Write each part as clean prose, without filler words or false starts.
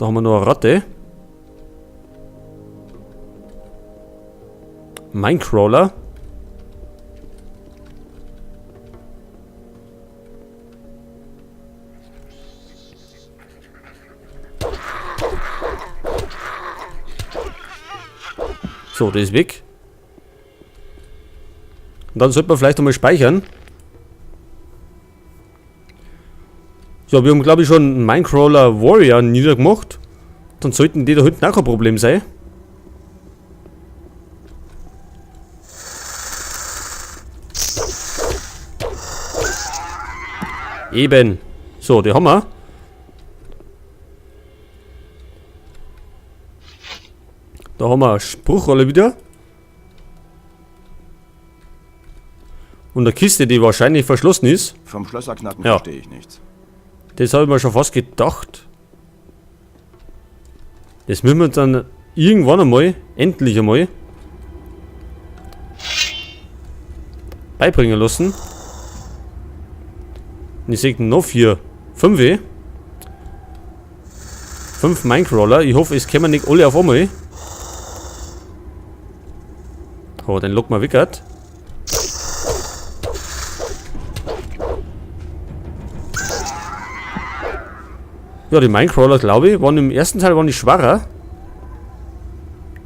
Da haben wir noch eine Ratte. Minecrawler. So, der ist weg. Und dann sollte man vielleicht einmal speichern. So, wir haben glaube ich schon einen Minecrawler Warrior niedergemacht. Dann sollten die da hinten auch kein Problem sein. Eben. So, die haben wir. Da haben wir eine Spruchrolle wieder. Und eine Kiste, die wahrscheinlich verschlossen ist. Vom Schlösserknacken Ja. verstehe ich nichts. Das habe ich mir schon fast gedacht. Das müssen wir dann irgendwann einmal, endlich einmal, beibringen lassen. Und ich sehe noch 4. 5. 5 Minecrawler. Ich hoffe, es kommen nicht alle auf einmal. Oh, den locken wir weg. Ja, die Minecrawler, glaube ich, waren im ersten Teil waren die schwacher.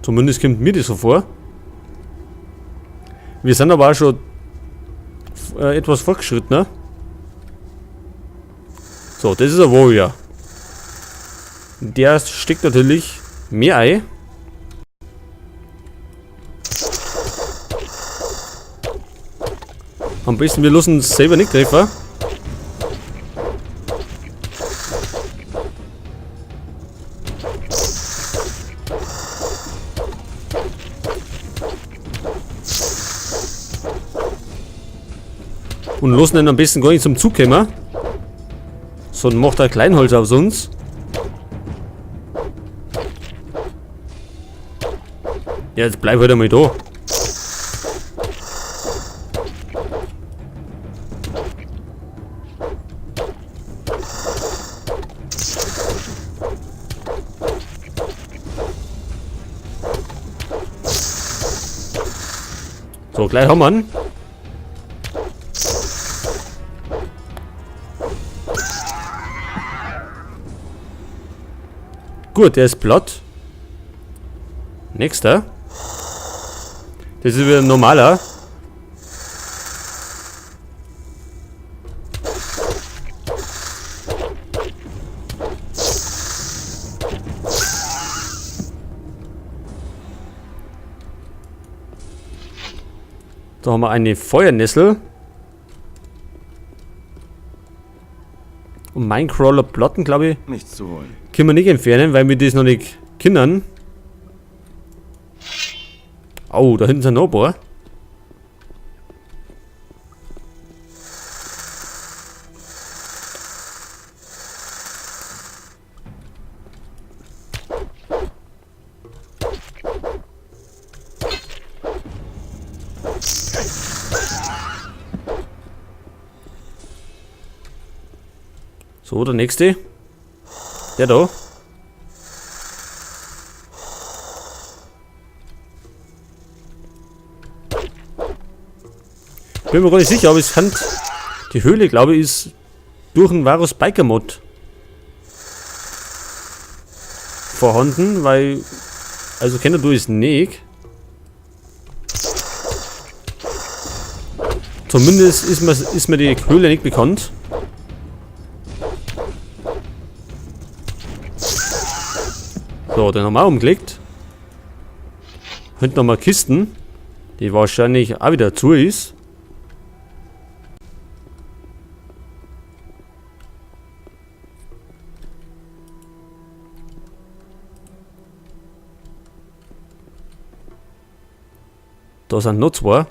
Zumindest kommt mir das so vor. Wir sind aber auch schon etwas fortgeschrittener. So, das ist ein Warrior. Der steckt natürlich mehr Ei. Am besten wir lassen uns selber nicht treffen. Und lassen ihn am besten gar nicht zum Zug kommen. Sonst macht er Kleinholz aus uns. Ja, jetzt bleib halt einmal da. So, gleich haben wir ihn. Gut, der ist platt. Nächster. Das ist wieder ein normaler. Da haben wir eine Feuernessel. Und Minecrawler Platten, glaube ich, Nichts zu holen. können wir nicht entfernen, weil wir das noch nicht kennen. Oh, da hinten sind noch ein paar. So, der nächste. Der da. Bin mir gar nicht sicher, aber es kann. Die Höhle, glaube ich, ist durch einen Varus Biker Mod vorhanden, weil. Also kennt du es nicht. Zumindest ist mir die Höhle nicht bekannt. So, den haben wir auch umgelegt. Hinten haben wir Kisten, die wahrscheinlich auch wieder zu ist. Da sind noch zwei.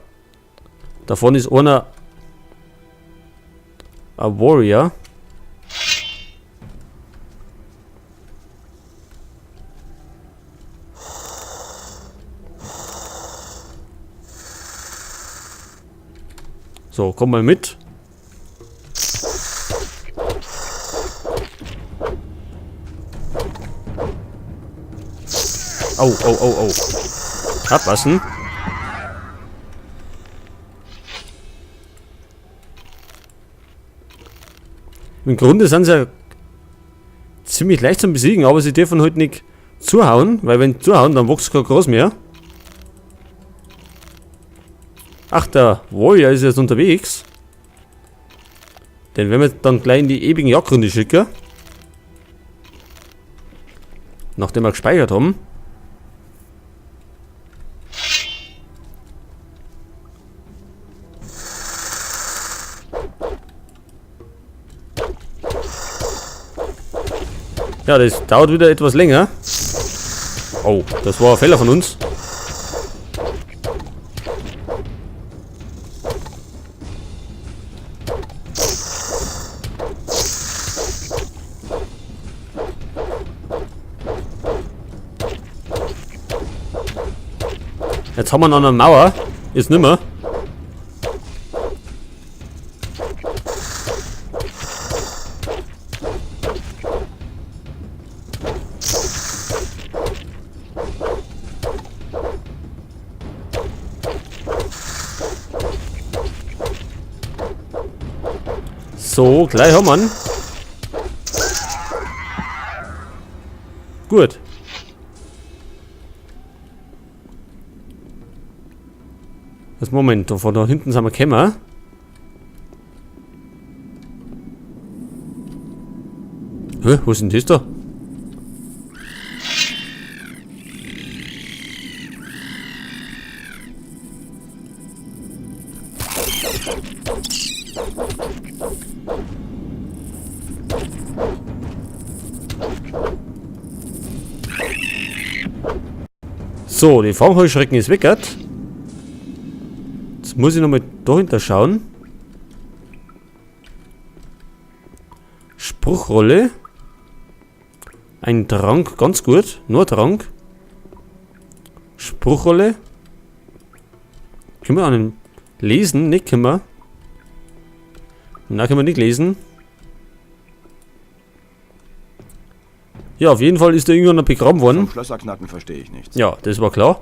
Davon ist einer ein Warrior. So, komm mal mit. Au, au, au, au. Abpassen. Im Grunde sind sie ja ziemlich leicht zum Besiegen, aber sie dürfen halt nicht zuhauen, weil wenn sie zuhauen, dann wächst kein Gras mehr. Ach, der Warrior ist jetzt unterwegs. Den werden wir dann gleich in die ewigen Jagdrunde schicken. Nachdem wir gespeichert haben. Ja, das dauert wieder etwas länger. Oh, das war ein Fehler von uns. Jetzt haben wir noch eine Mauer. Ist nimmer. So, gleich haben wir ihn. Gut. Das Moment, von da hinten sind wir gekommen. Hä, wo ist denn das da? So, die Fangheuschrecken ist weg. Jetzt muss ich nochmal dahinter schauen. Spruchrolle. Ein Trank, ganz gut. Nur Trank. Spruchrolle. Können wir einen lesen? Nicht können wir. Nein, können wir nicht lesen. Ja, auf jeden Fall ist der irgendwann noch begraben worden. Vom Schlösserknacken verstehe ich nichts. Ja, das war klar.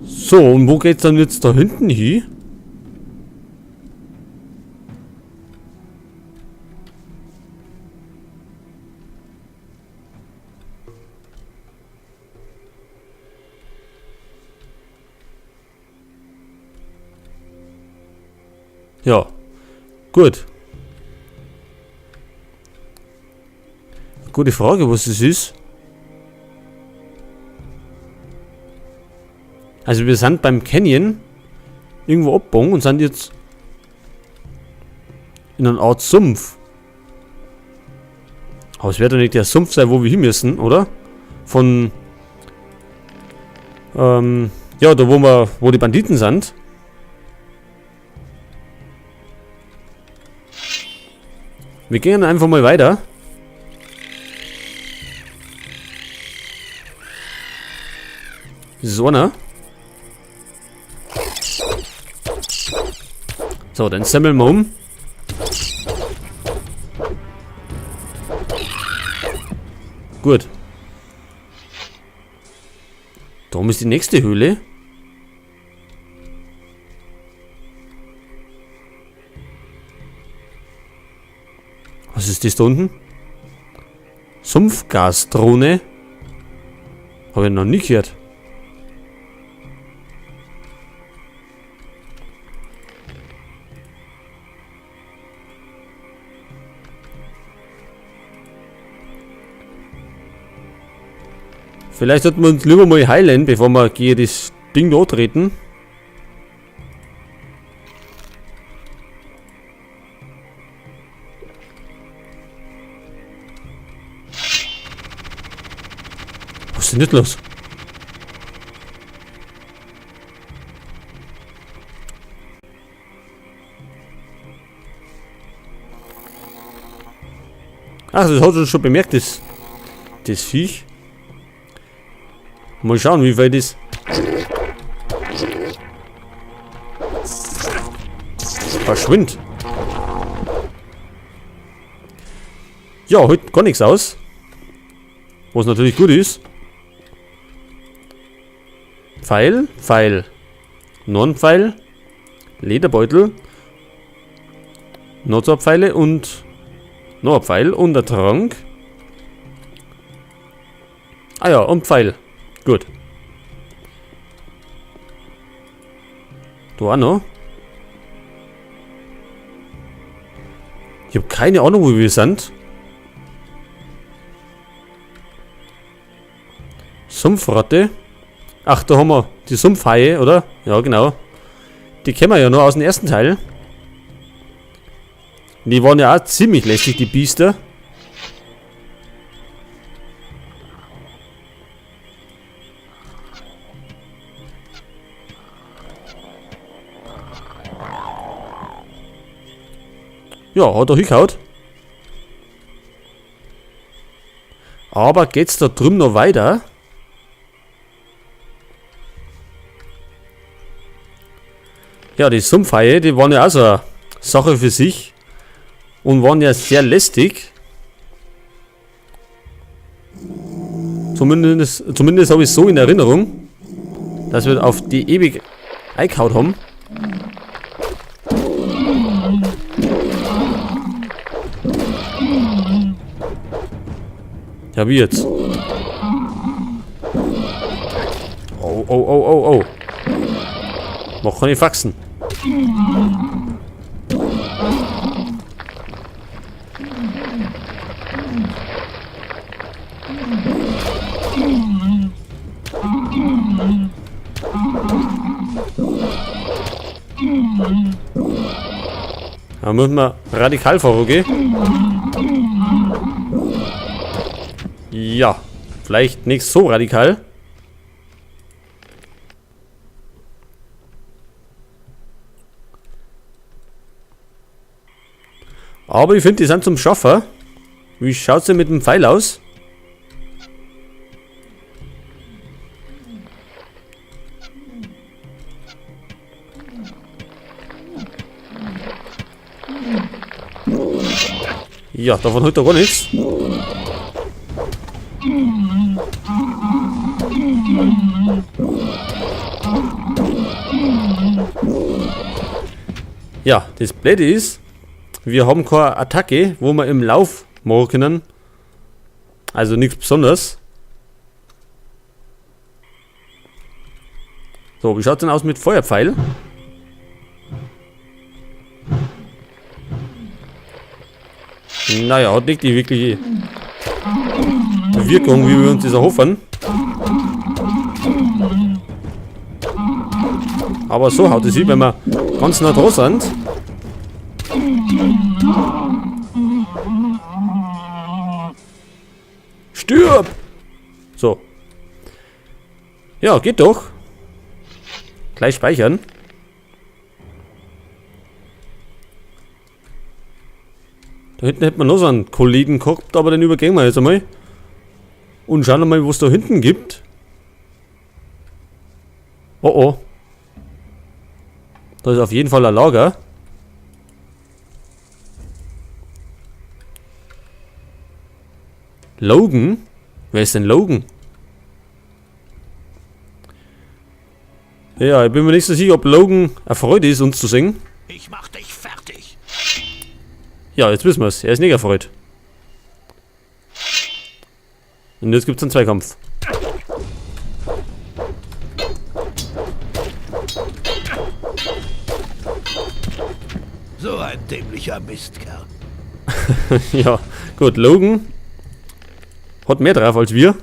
So, und wo geht's dann jetzt da hinten hin? Ja, gut. Gute Frage, was das ist. Also wir sind beim Canyon irgendwo abgebogen und sind jetzt in einer Art Sumpf. Aber es wird doch nicht der Sumpf sein, wo wir hin müssen, oder? Von ja, da wo die Banditen sind. Wir gehen einfach mal weiter. Das ist einer. So, dann sammeln wir um. Gut. Da oben ist die nächste Höhle. Was ist das da unten? Sumpfgasdrohne. Habe ich noch nie gehört. Vielleicht sollten wir uns lieber mal heilen, bevor wir gegen das Ding da treten. Was ist denn nicht los? Ach, das hat uns schon bemerkt, das Viech. Mal schauen, wie weit das. Verschwindet. Ja, heute gar nichts aus. Was natürlich gut ist. Pfeil, Pfeil. Noch ein Pfeil. Lederbeutel. Noch 2 Pfeile und noch ein Pfeil und ein Trank. Ah ja, und Pfeil. Gut. Da auch noch. Ich habe keine Ahnung, wo wir sind. Sumpfratte. Ach, da haben wir die Sumpfhaie, oder? Ja, genau. Die kennen wir ja noch aus dem ersten Teil. Die waren ja auch ziemlich lästig, die Biester. Ja, hat er hingehauen. Aber geht's da drüben noch weiter? Ja, die Sumpfhaie, die waren ja auch so eine Sache für sich. Und waren ja sehr lästig. Zumindest habe ich es so in Erinnerung, dass wir auf die ewig eingehauen haben. Ja, wie jetzt? Oh, oh, oh, oh, oh. Mach keine Faxen. Da müssen wir radikal vorgehen. Ja, vielleicht nicht so radikal. Aber ich finde, die sind zum Schaffen. Wie schaut es denn mit dem Pfeil aus? Ja, davon hat er gar nichts. Ja, das Blöde ist, wir haben keine Attacke, wo wir im Lauf machen können. Also nichts Besonderes. So, wie schaut es denn aus mit Feuerpfeil? Naja, hat nicht die wirkliche Wirkung, wie wir uns das erhoffen. Aber so haut es sich, wenn wir ganz nah dran sind. Stirb! So. Ja, geht doch. Gleich speichern. Da hinten hätte man noch so einen Kollegen gehabt, aber den übergehen wir jetzt einmal. Und schauen mal, was es da hinten gibt. Oh oh. Da ist auf jeden Fall ein Lager. Logan? Wer ist denn Logan? Ja, ich bin mir nicht so sicher, ob Logan erfreut ist, uns zu singen. Ich mach dich fertig. Ja, jetzt wissen wir es. Er ist nicht erfreut. Und jetzt gibt es einen Zweikampf. So ein dämlicher Mistkerl. Ja, gut. Logan hat mehr drauf als wir.